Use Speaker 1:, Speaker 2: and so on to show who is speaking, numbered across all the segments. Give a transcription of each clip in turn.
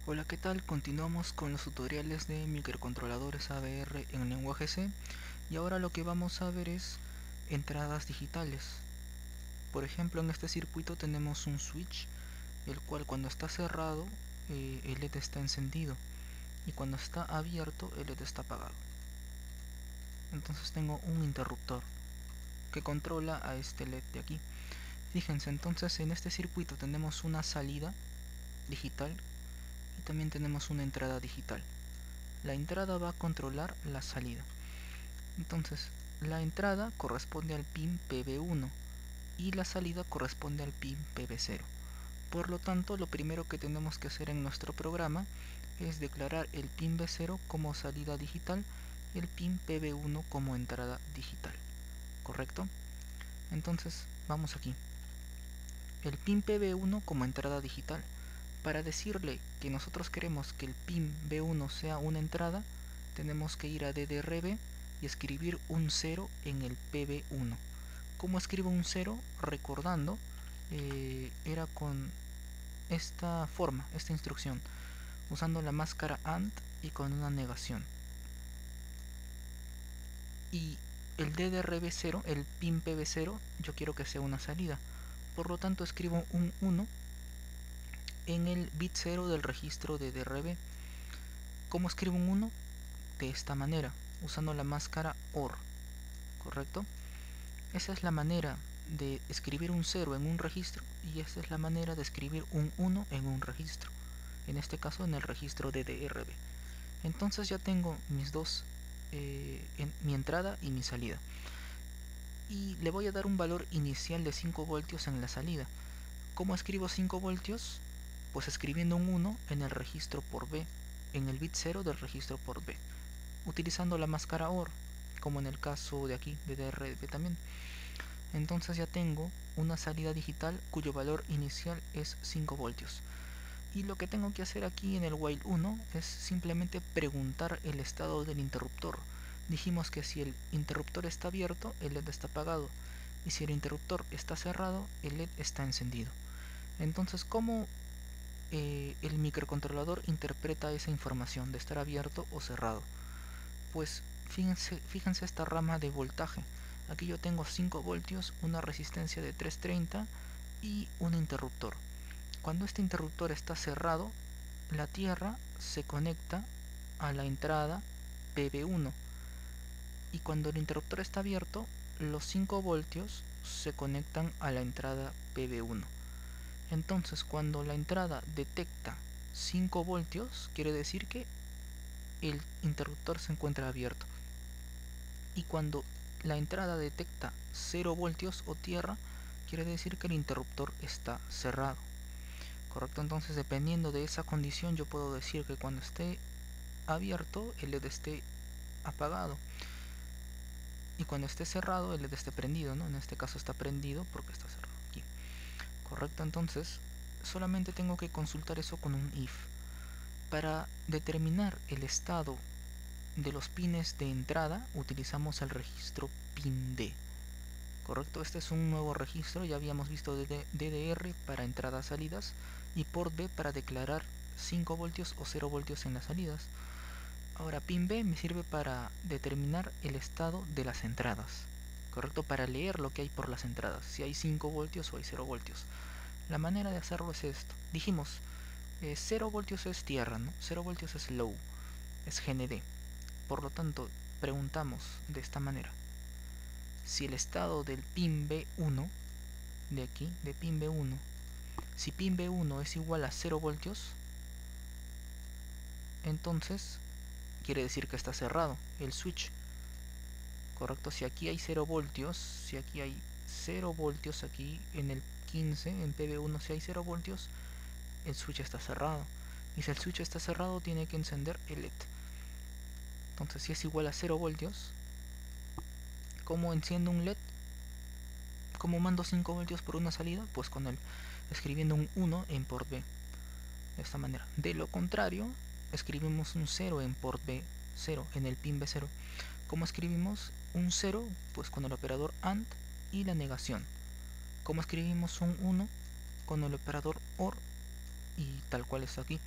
Speaker 1: Hola, ¿qué tal? Continuamos con los tutoriales de microcontroladores AVR en lenguaje C y ahora lo que vamos a ver es entradas digitales. Por ejemplo, en este circuito tenemos un switch, el cual cuando está cerrado el LED está encendido y cuando está abierto el LED está apagado. Entonces tengo un interruptor que controla a este LED de aquí. Fíjense, entonces en este circuito tenemos una salida digital y también tenemos una entrada digital. La entrada va a controlar la salida. Entonces, la entrada corresponde al pin PB1 y la salida corresponde al pin PB0. Por lo tanto, lo primero que tenemos que hacer en nuestro programa es declarar el pin B0 como salida digital y el pin PB1 como entrada digital. ¿Correcto? Entonces, vamos aquí. El pin PB1 como entrada digital. Para decirle que nosotros queremos que el pin B1 sea una entrada, tenemos que ir a DDRB y escribir un 0 en el PB1. ¿Cómo escribo un 0? Recordando, era con esta forma, esta instrucción, usando la máscara AND y con una negación. Y el DDRB 0, el pin PB0, yo quiero que sea una salida. Por lo tanto, escribo un 1 en el bit 0 del registro de DRB. ¿Cómo escribo un 1? De esta manera, usando la máscara OR, ¿correcto? Esa es la manera de escribir un 0 en un registro y esta es la manera de escribir un 1 en un registro, en este caso en el registro de DRB. Entonces ya tengo mis dos, mi entrada y mi salida. Y le voy a dar un valor inicial de 5 voltios en la salida. ¿Cómo escribo 5 voltios? Pues escribiendo un 1 en el registro por B, en el bit 0 del registro por B, utilizando la máscara OR, como en el caso de aquí, de DRB también. Entonces ya tengo una salida digital cuyo valor inicial es 5 voltios. Y lo que tengo que hacer aquí en el while 1 es simplemente preguntar el estado del interruptor. Dijimos que si el interruptor está abierto, el LED está apagado. Y si el interruptor está cerrado, el LED está encendido. Entonces, ¿cómo el microcontrolador interpreta esa información de estar abierto o cerrado? Pues fíjense esta rama de voltaje. Aquí yo tengo 5 voltios, una resistencia de 330 y un interruptor. Cuando este interruptor está cerrado, la tierra se conecta a la entrada PB1 y cuando el interruptor está abierto, los 5 voltios se conectan a la entrada PB1. Entonces, cuando la entrada detecta 5 voltios, quiere decir que el interruptor se encuentra abierto. Y cuando la entrada detecta 0 voltios o tierra, quiere decir que el interruptor está cerrado. ¿Correcto? Entonces, dependiendo de esa condición, yo puedo decir que cuando esté abierto, el LED esté apagado. Y cuando esté cerrado, el LED esté prendido, ¿no? En este caso está prendido porque está cerrado aquí. ¿Correcto? Entonces, solamente tengo que consultar eso con un if. Para determinar el estado de los pines de entrada, utilizamos el registro pin D. ¿Correcto? Este es un nuevo registro, ya habíamos visto DDR para entradas salidas y port B para declarar 5 voltios o 0 voltios en las salidas. Ahora pin B me sirve para determinar el estado de las entradas, ¿correcto? Para leer lo que hay por las entradas, si hay 5 voltios o hay 0 voltios. La manera de hacerlo es esto. Dijimos, 0 voltios es tierra, ¿no? 0 voltios es low, es GND. Por lo tanto, preguntamos de esta manera. Si el estado del pin B1 de aquí, de pin B1, si pin B1 es igual a 0 voltios, entonces quiere decir que está cerrado el switch. Correcto, si aquí hay 0 voltios, si aquí hay 0 voltios, aquí en el 15, en PB1 si hay 0 voltios, el switch está cerrado. Y si el switch está cerrado, tiene que encender el LED. Entonces, si es igual a 0 voltios, ¿cómo enciendo un LED? ¿Cómo mando 5 voltios por una salida? Pues con el escribiendo un 1 en port B. De esta manera. De lo contrario, escribimos un 0 en port B0, en el pin B0. ¿Cómo escribimos un 0? Pues con el operador AND y la negación. ¿Cómo escribimos un 1? Con el operador OR y tal cual está aquí.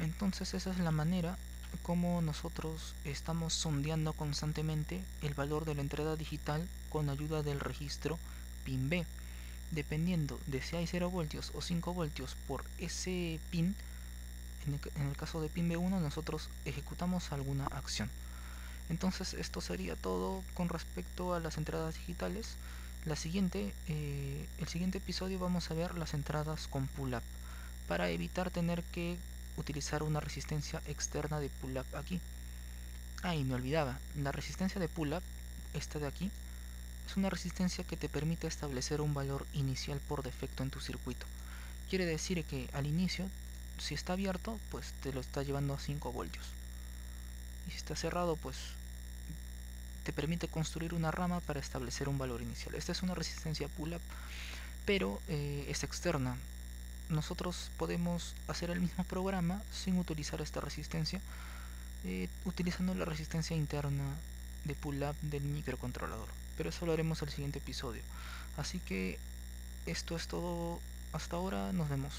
Speaker 1: Entonces esa es la manera como nosotros estamos sondeando constantemente el valor de la entrada digital con ayuda del registro PIN-B. Dependiendo de si hay 0 voltios o 5 voltios por ese pin, en el caso de pin B1 nosotros ejecutamos alguna acción. Entonces esto sería todo con respecto a las entradas digitales. El siguiente episodio vamos a ver las entradas con pull-up para evitar tener que utilizar una resistencia externa de pull-up aquí. Y me olvidaba, la resistencia de pull-up, esta de aquí, es una resistencia que te permite establecer un valor inicial por defecto en tu circuito. Quiere decir que al inicio, si está abierto, pues te lo está llevando a 5 voltios. Y si está cerrado, pues te permite construir una rama para establecer un valor inicial. Esta es una resistencia pull-up, pero es externa. Nosotros podemos hacer el mismo programa sin utilizar esta resistencia, utilizando la resistencia interna de pull-up del microcontrolador. Pero eso lo haremos en el siguiente episodio. Así que esto es todo hasta ahora. Nos vemos.